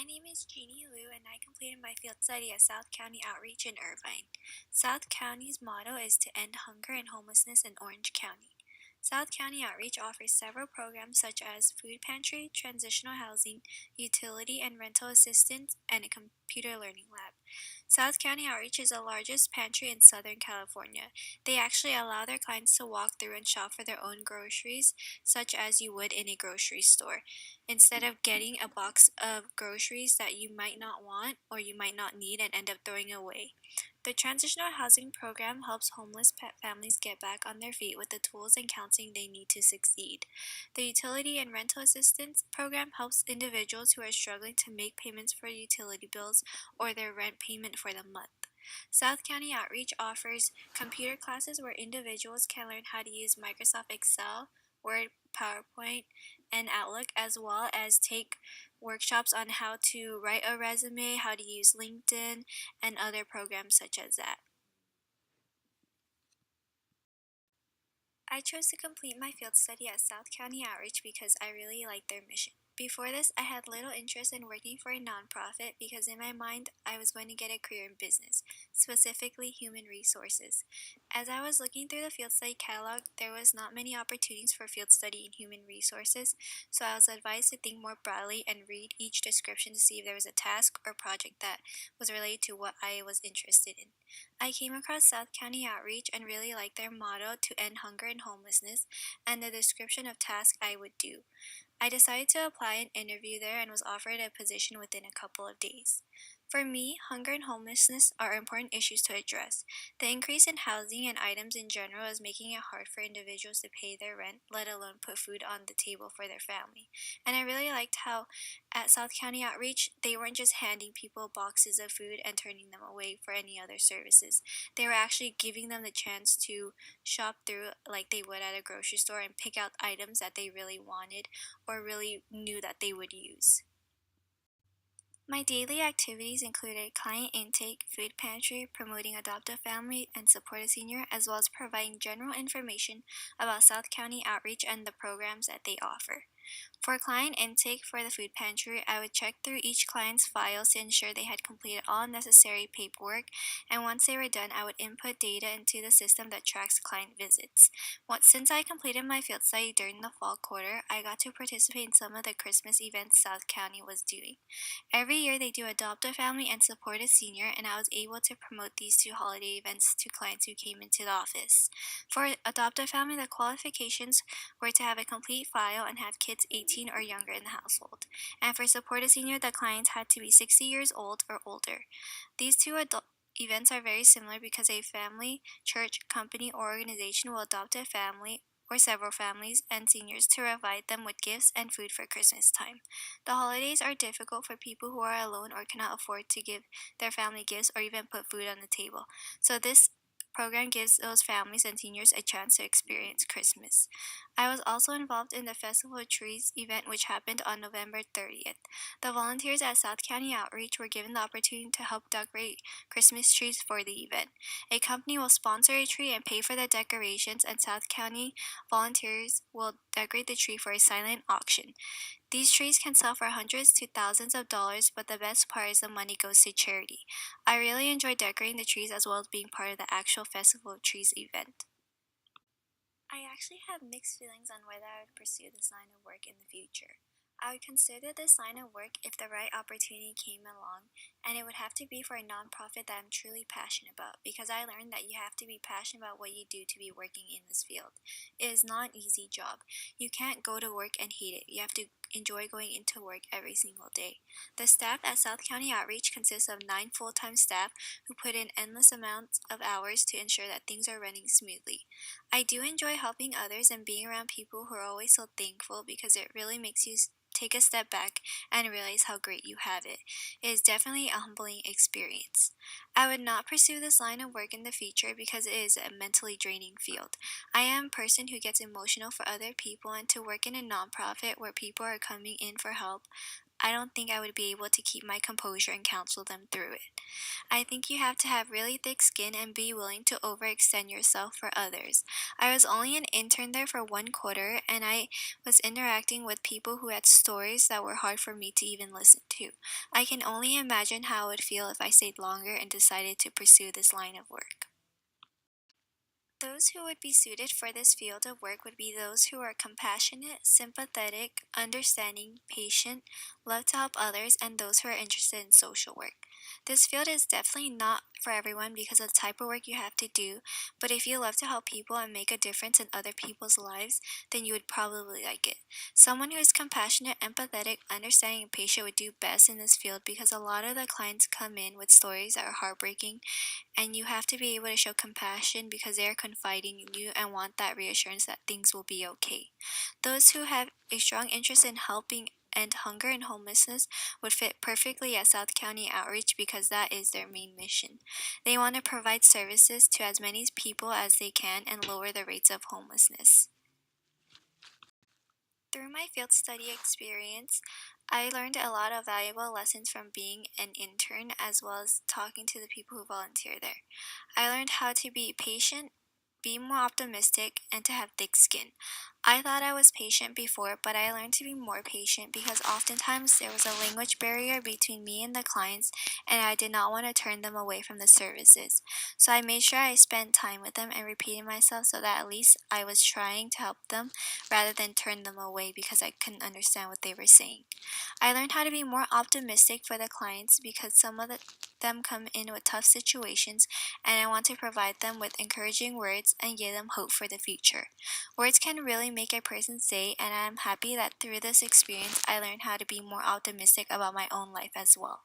My name is Jeannie Liu and I completed my field study at South County Outreach in Irvine. South County's motto is to end hunger and homelessness in Orange County. South County Outreach offers several programs such as food pantry, transitional housing, utility and rental assistance, and a computer learning lab. South County Outreach is the largest pantry in Southern California. They actually allow their clients to walk through and shop for their own groceries, such as you would in a grocery store, instead of getting a box of groceries that you might not want or you might not need and end up throwing away. The Transitional Housing Program helps homeless families get back on their feet with the tools and counseling they need to succeed. The Utility and Rental Assistance Program helps individuals who are struggling to make payments for utility bills or their rent payment for the month. South County Outreach offers computer classes where individuals can learn how to use Microsoft Excel, Word, PowerPoint, and Outlook, as well as take workshops on how to write a resume, how to use LinkedIn, and other programs such as that. I chose to complete my field study at South County Outreach because I really liked their mission. Before this, I had little interest in working for a nonprofit because in my mind, I was going to get a career in business, specifically human resources. As I was looking through the field study catalog, there was not many opportunities for field study in human resources, so I was advised to think more broadly and read each description to see if there was a task or project that was related to what I was interested in. I came across South County Outreach and really liked their motto to end hunger and homelessness and the description of tasks I would do. I decided to apply and interview there and was offered a position within a couple of days. For me, hunger and homelessness are important issues to address. The increase in housing and items in general is making it hard for individuals to pay their rent, let alone put food on the table for their family. And I really liked how at South County Outreach, they weren't just handing people boxes of food and turning them away for any other services. They were actually giving them the chance to shop through like they would at a grocery store and pick out items that they really wanted or really knew that they would use. My daily activities included client intake, food pantry, promoting adopt a family and support a senior, as well as providing general information about South County Outreach and the programs that they offer. For client intake for the food pantry, I would check through each client's files to ensure they had completed all necessary paperwork, and once they were done, I would input data into the system that tracks client visits. Since I completed my field study during the fall quarter, I got to participate in some of the Christmas events South County was doing. Every year they do adopt a family and support a senior, and I was able to promote these two holiday events to clients who came into the office. For adopt a family, the qualifications were to have a complete file and have kids 18 or younger in the household. And for support a senior, the clients had to be 60 years old or older. These two events are very similar because a family, church, company, or organization will adopt a family or several families and seniors to provide them with gifts and food for Christmas time. The holidays are difficult for people who are alone or cannot afford to give their family gifts or even put food on the table. So this program gives those families and seniors a chance to experience Christmas. I was also involved in the Festival of Trees event, which happened on November 30th. The volunteers at South County Outreach were given the opportunity to help decorate Christmas trees for the event. A company will sponsor a tree and pay for the decorations, and South County volunteers will decorate the tree for a silent auction. These trees can sell for hundreds to thousands of dollars, but the best part is the money goes to charity. I really enjoy decorating the trees as well as being part of the actual Festival of Trees event. I actually have mixed feelings on whether I would pursue this line of work in the future. I would consider this line of work if the right opportunity came along, and it would have to be for a nonprofit that I'm truly passionate about, because I learned that you have to be passionate about what you do to be working in this field. It is not an easy job. You can't go to work and hate it. You have to enjoy going into work every single day. The staff at South County Outreach consists of 9 full-time staff who put in endless amounts of hours to ensure that things are running smoothly. I do enjoy helping others and being around people who are always so thankful, because it really makes you take a step back and realize how great you have it. It is definitely a humbling experience. I would not pursue this line of work in the future because it is a mentally draining field. I am a person who gets emotional for other people, and to work in a nonprofit where people are coming in for help, I don't think I would be able to keep my composure and counsel them through it. I think you have to have really thick skin and be willing to overextend yourself for others. I was only an intern there for 1 quarter, and I was interacting with people who had stories that were hard for me to even listen to. I can only imagine how it would feel if I stayed longer and decided to pursue this line of work. Those who would be suited for this field of work would be those who are compassionate, sympathetic, understanding, patient, love to help others, and those who are interested in social work. This field is definitely not for everyone because of the type of work you have to do, but if you love to help people and make a difference in other people's lives, then you would probably like it. Someone who is compassionate, empathetic, understanding, and patient would do best in this field because a lot of the clients come in with stories that are heartbreaking, and you have to be able to show compassion because they are confiding in you and want that reassurance that things will be okay. Those who have a strong interest in helping end hunger and homelessness would fit perfectly at South County Outreach because that is their main mission. They want to provide services to as many people as they can and lower the rates of homelessness. Through my field study experience, I learned a lot of valuable lessons from being an intern as well as talking to the people who volunteer there. I learned how to be patient, be more optimistic, and to have thick skin. I thought I was patient before, but I learned to be more patient because oftentimes there was a language barrier between me and the clients, and I did not want to turn them away from the services. So I made sure I spent time with them and repeated myself so that at least I was trying to help them rather than turn them away because I couldn't understand what they were saying. I learned how to be more optimistic for the clients because them come in with tough situations, and I want to provide them with encouraging words and give them hope for the future. Words can really make a person's day, and I am happy that through this experience I learned how to be more optimistic about my own life as well.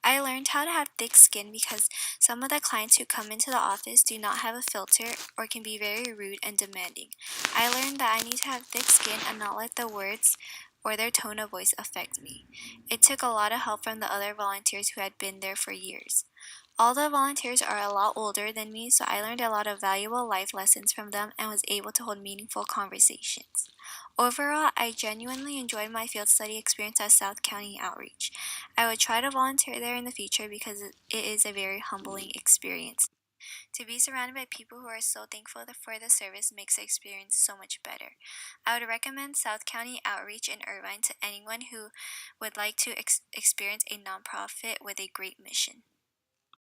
I learned how to have thick skin because some of the clients who come into the office do not have a filter or can be very rude and demanding. I learned that I need to have thick skin and not let the words or their tone of voice affect me. It took a lot of help from the other volunteers who had been there for years. All the volunteers are a lot older than me, so I learned a lot of valuable life lessons from them and was able to hold meaningful conversations. Overall, I genuinely enjoyed my field study experience at South County Outreach. I would try to volunteer there in the future because it is a very humbling experience. To be surrounded by people who are so thankful for the service makes the experience so much better. I would recommend South County Outreach in Irvine to anyone who would like to experience a nonprofit with a great mission.